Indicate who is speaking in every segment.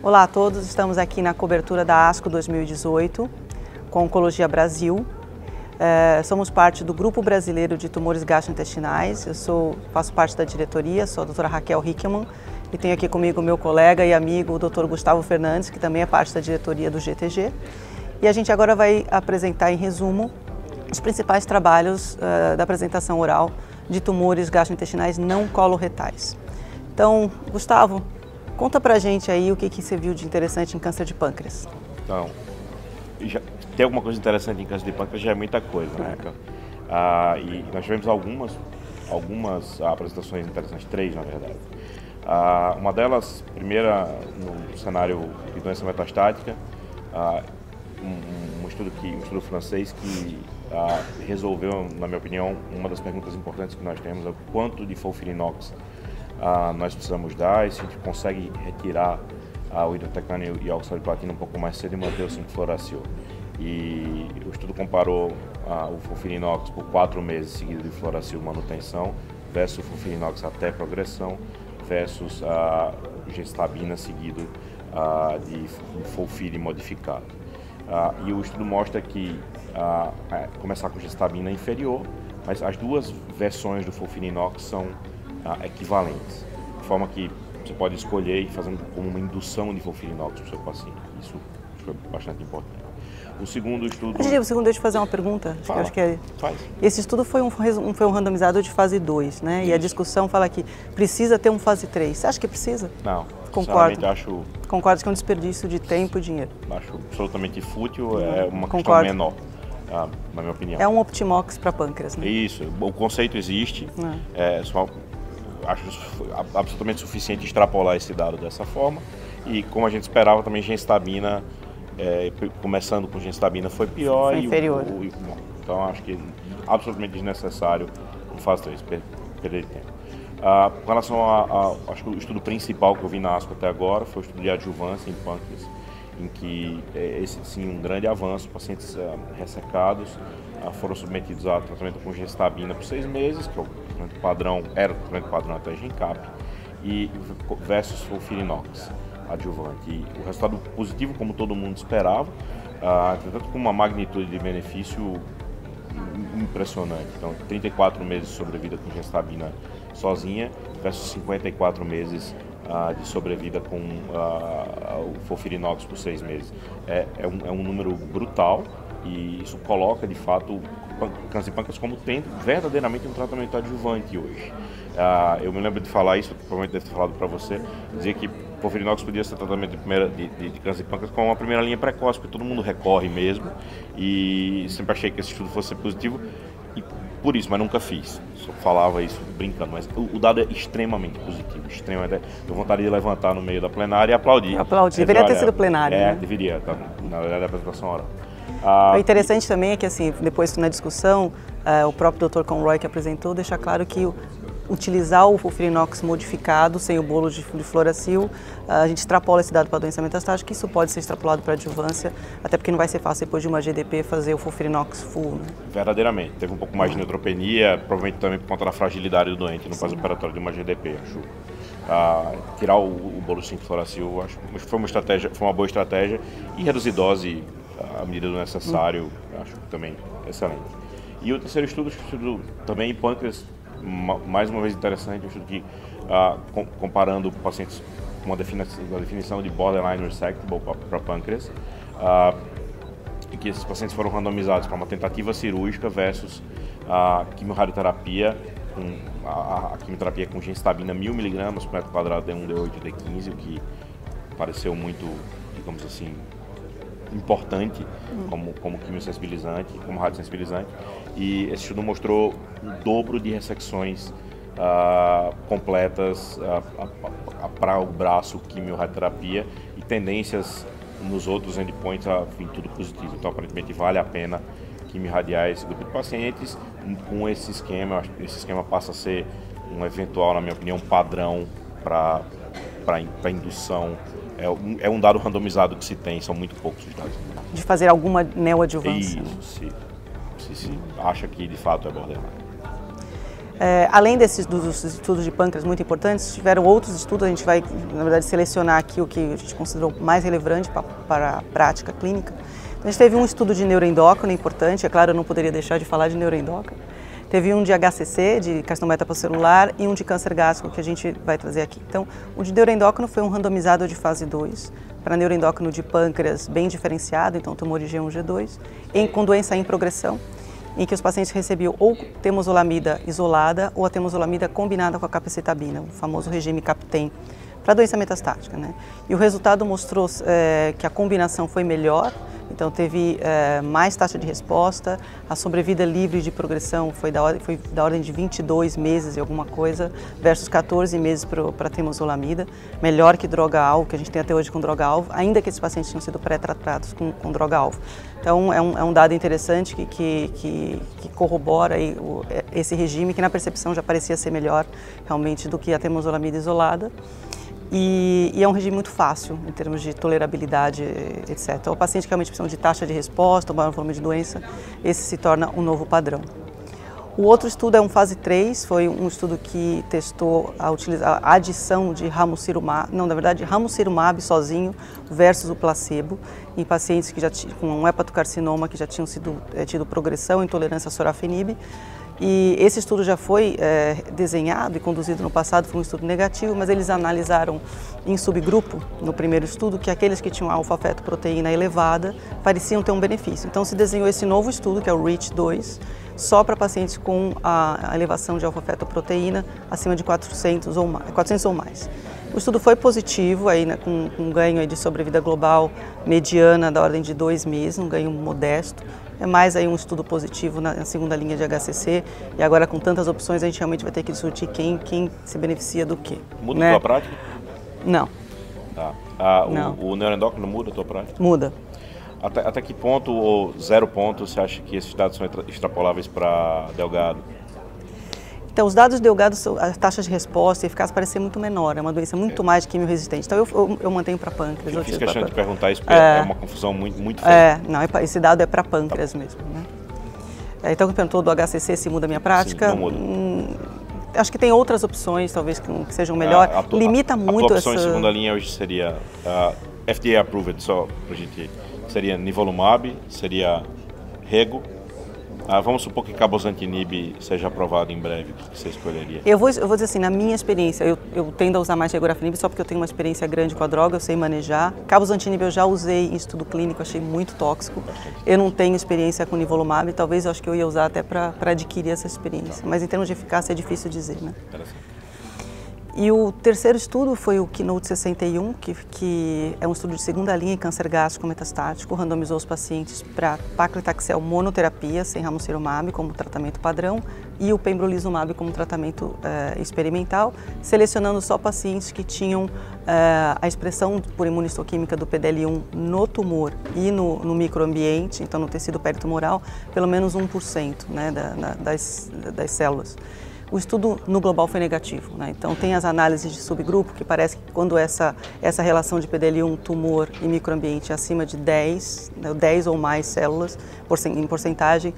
Speaker 1: Olá a todos, estamos aqui na cobertura da ASCO 2018 com Oncologia Brasil. Somos parte do Grupo Brasileiro de Tumores Gastrointestinais. Faço parte da diretoria, sou a doutora Raquel Hickman e tenho aqui comigo o meu colega e amigo, o Dr. Gustavo Fernandes, que também é parte da diretoria do GTG. E a gente agora vai apresentar em resumo os principais trabalhos da apresentação oral de tumores gastrointestinais não coloretais. Então, Gustavo, conta pra gente aí o que você viu de interessante em câncer de pâncreas.
Speaker 2: Então, tem alguma coisa interessante em câncer de pâncreas, já é muita coisa, né? E nós tivemos algumas apresentações interessantes, 3 na verdade. Uma delas, primeira no cenário de doença metastática, um estudo francês que resolveu, na minha opinião, uma das perguntas importantes que nós temos, é o quanto de FOLFIRINOX nós precisamos dar, e se a gente consegue retirar o hidrotecânio e óxido de platina um pouco mais cedo e manter o 5-fluoracil. E o estudo comparou o FOLFIRINOX por 4 meses seguidos de fluoracil manutenção versus o FOLFIRINOX até progressão versus o gestabina seguido de FOLFIRI modificado. E o estudo mostra que começar com gestabina é inferior, mas as duas versões do FOLFIRINOX são equivalentes, de forma que você pode escolher e fazer como uma indução de FOLFIRINOX para o seu paciente. Isso foi bastante importante. O segundo estudo...
Speaker 1: Deixa eu te fazer uma pergunta.
Speaker 2: Faz.
Speaker 1: Esse estudo foi um randomizado de fase 2, né? Isso. E a discussão fala que precisa ter um fase 3. Você acha que precisa?
Speaker 2: Não.
Speaker 1: Concordo.
Speaker 2: Acho...
Speaker 1: Concordo que é um desperdício de tempo e dinheiro.
Speaker 2: Acho absolutamente fútil, é uma questão menor, na minha opinião.
Speaker 1: É um Optimox para pâncreas, né?
Speaker 2: Isso, o conceito existe, acho absolutamente suficiente extrapolar esse dado dessa forma, e como a gente esperava também, gestabina, começando com gestabina foi pior.
Speaker 1: Foi inferior.
Speaker 2: Então acho que absolutamente desnecessário um fase 3, perder tempo. Com relação acho que o estudo principal que eu vi na ASCO até agora foi o estudo de adjuvância em pâncreas, em que esse sim um grande avanço, pacientes ressecados foram submetidos a tratamento com gestabina por 6 meses, que é o tratamento padrão, era o tratamento padrão até GENCAP, e versus FOLFIRINOX adjuvante. E o resultado positivo, como todo mundo esperava, tanto com uma magnitude de benefício impressionante. Então, 34 meses de sobrevida com gestabina sozinha versus 54 meses de sobrevida com o FOLFIRINOX por 6 meses. É um número brutal, e isso coloca, de fato, o câncer de pâncreas como tendo verdadeiramente um tratamento adjuvante hoje. Eu me lembro de falar isso, provavelmente deve ter falado para você, dizer que FOLFIRINOX podia ser tratamento de câncer de pâncreas com uma primeira linha precoce, porque todo mundo recorre mesmo, e sempre achei que esse estudo fosse positivo, e por isso, mas nunca fiz. Só falava isso brincando, mas o dado é extremamente positivo, extremamente. Deu vontade de levantar no meio da plenária e aplaudir.
Speaker 1: Deveria ter sido plenário, né?
Speaker 2: Deveria, tá, na verdade, a apresentação oral.
Speaker 1: O interessante também é que, assim, depois na discussão, o próprio Dr. Conroy que apresentou deixa claro que utilizar o FOLFIRINOX modificado, sem o bolo de fluoracil, a gente extrapola esse dado para a doença metastática, isso pode ser extrapolado para a adjuvância, até porque não vai ser fácil depois de uma GDP fazer o FOLFIRINOX full, né? Verdadeiramente.
Speaker 2: Teve um pouco mais de neutropenia, provavelmente também por conta da fragilidade do doente no pós-operatório de uma GDP, acho. Tirar o bolo de fluoracil, acho que foi uma boa estratégia, e reduzir dose à medida do necessário, acho também excelente. E o terceiro estudo também em pâncreas, mais uma vez interessante, um estudo que, comparando pacientes com uma definição de borderline resectable para pâncreas, em que esses pacientes foram randomizados para uma tentativa cirúrgica versus a quimioradioterapia, a quimioterapia com gestabina 1000 mg por metro quadrado D1, D8 e D15, o que pareceu muito, digamos assim, importante como quimiosensibilizante, como radiosensibilizante, e esse estudo mostrou o dobro de ressecções completas para o braço quimioradioterapia, e tendências nos outros endpoints a vir tudo positivo. Então, aparentemente, vale a pena quimiorradiar esse grupo de pacientes com esse esquema. Acho que esse esquema passa a ser um eventual, na minha opinião, padrão para indução. É um dado randomizado que se tem, são muito poucos os dados.
Speaker 1: De fazer alguma neoadjuvância.
Speaker 2: Isso, se acha que de fato é borderline.
Speaker 1: Além dos estudos de pâncreas muito importantes, tiveram outros estudos, a gente vai, na verdade, selecionar aqui o que a gente considerou mais relevante para a prática clínica. Então, a gente teve um estudo de neuroendócrino importante, é claro, eu não poderia deixar de falar de neuroendócrino. Teve um de HCC, de carcinoma hepatocelular, e um de câncer gástrico, que a gente vai trazer aqui. Então, o de neuroendócrino foi um randomizado de fase 2, para neuroendócrino de pâncreas bem diferenciado, então tumor de G1, G2, com doença em progressão, em que os pacientes recebiam ou temozolomida isolada ou a temozolomida combinada com a capecitabina, o famoso regime CAPTEM, para doença metastática, né? E o resultado mostrou que a combinação foi melhor, então teve mais taxa de resposta, a sobrevida livre de progressão foi da ordem de 22 meses e alguma coisa, versus 14 meses para a temozolomida, melhor que droga-alvo, que a gente tem até hoje com droga-alvo, ainda que esses pacientes tinham sido pré-tratados com droga-alvo. Então é um dado interessante que corrobora aí esse regime, que na percepção já parecia ser melhor realmente do que a temozolomida isolada. E é um regime muito fácil em termos de tolerabilidade, etc. Então, o paciente que realmente precisa de taxa de resposta, ou maior volume de doença, esse se torna um novo padrão. O outro estudo é um fase 3, foi um estudo que testou a adição de ramucirumab, não, na verdade, ramucirumab sozinho versus o placebo, em pacientes que já com um hepatocarcinoma que já tinham tido progressão, intolerância a sorafenib. E esse estudo já foi desenhado e conduzido no passado, foi um estudo negativo, mas eles analisaram em subgrupo, no primeiro estudo, que aqueles que tinham alfa-fetoproteína elevada pareciam ter um benefício. Então se desenhou esse novo estudo, que é o REACH2, só para pacientes com a elevação de alfa-fetoproteína acima de 400 ou mais. O estudo foi positivo, aí, né, com um ganho aí de sobrevida global mediana da ordem de 2 meses, um ganho modesto. É mais aí um estudo positivo na segunda linha de HCC, e agora com tantas opções a gente realmente vai ter que discutir quem se beneficia do quê.
Speaker 2: Muda
Speaker 1: né?
Speaker 2: a tua prática?
Speaker 1: Não.
Speaker 2: Tá.
Speaker 1: Não.
Speaker 2: O neuroendócrino muda a tua prática?
Speaker 1: Muda.
Speaker 2: Até que ponto ou 0 ponto você acha que esses dados são extrapoláveis para Delgado?
Speaker 1: Então, os dados de Delgado, a taxa de resposta e eficácia parece ser muito menor, é uma doença muito mais quimio-resistente. Então, eu mantenho para pâncreas.
Speaker 2: Eu fiz questão de te perguntar isso, porque é uma confusão muito feia.
Speaker 1: Não, esse dado é para pâncreas mesmo. Né? Então, você perguntou do HCC se muda a minha prática.
Speaker 2: Sim, não muda.
Speaker 1: Acho que tem outras opções, talvez, que sejam melhor. Limita muito essa...
Speaker 2: A opção em segunda linha hoje seria FDA approved, só para a gente... Seria nivolumab, seria rego. Vamos supor que cabozantinib seja aprovado em breve, o que você escolheria?
Speaker 1: Eu vou dizer assim, na minha experiência, eu tendo a usar mais regorafenib só porque eu tenho uma experiência grande com a droga, eu sei manejar. Cabozantinib eu já usei em estudo clínico, achei muito tóxico. Eu não tenho experiência com nivolumab, talvez eu acho que eu ia usar até para adquirir essa experiência. Mas em termos de eficácia é difícil dizer, né? E o terceiro estudo foi o Keynote 61, que é um estudo de segunda linha em câncer gástrico metastático, randomizou os pacientes para paclitaxel monoterapia, sem ramucirumab como tratamento padrão, e o pembrolizumab como tratamento experimental, selecionando só pacientes que tinham a expressão por imunistoquímica do PDL1 no tumor e no microambiente, então no tecido peritumoral, pelo menos 1%, né, das células. O estudo no global foi negativo, né? Então tem as análises de subgrupo que parece que quando essa relação de PDL1, tumor e microambiente é acima de 10, né, 10 ou mais células em porcentagem,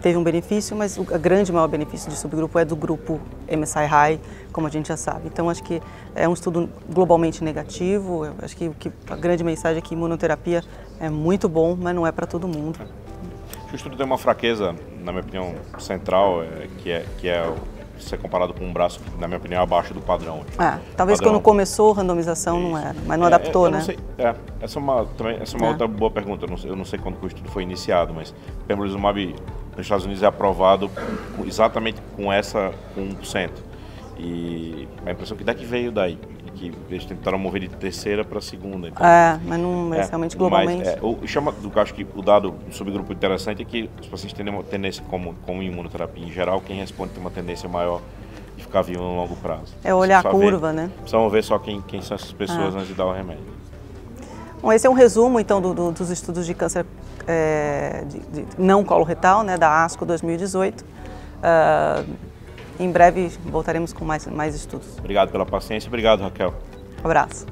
Speaker 1: teve um benefício, mas o grande maior benefício de subgrupo é do grupo MSI High, como a gente já sabe. Então acho que é um estudo globalmente negativo, eu acho que a grande mensagem é que imunoterapia é muito bom, mas não é para todo mundo.
Speaker 2: O estudo tem uma fraqueza, na minha opinião, central, que é ser comparado com um braço, na minha opinião, abaixo do padrão.
Speaker 1: Talvez quando começou a randomização não era, mas não adaptou,
Speaker 2: eu
Speaker 1: né?
Speaker 2: Não sei, essa é uma outra boa pergunta. Eu não sei quando o estudo foi iniciado, mas o pembrolizumab nos Estados Unidos é aprovado exatamente com 1%. E a impressão que daqui veio daí, que eles tentaram mover de terceira para segunda. Então,
Speaker 1: mas não realmente globalmente.
Speaker 2: Acho que o dado do subgrupo interessante é que os pacientes têm uma tendência, como imunoterapia em geral, quem responde tem uma tendência maior de ficar vivo no longo prazo.
Speaker 1: É olhar a curva, né?
Speaker 2: Precisamos ver só quem são essas pessoas antes de dar o remédio.
Speaker 1: Bom, esse é um resumo, então, dos estudos de câncer de não coloretal, né, da ASCO 2018. Em breve voltaremos com mais estudos.
Speaker 2: Obrigado pela paciência. Obrigado, Raquel.
Speaker 1: Um abraço.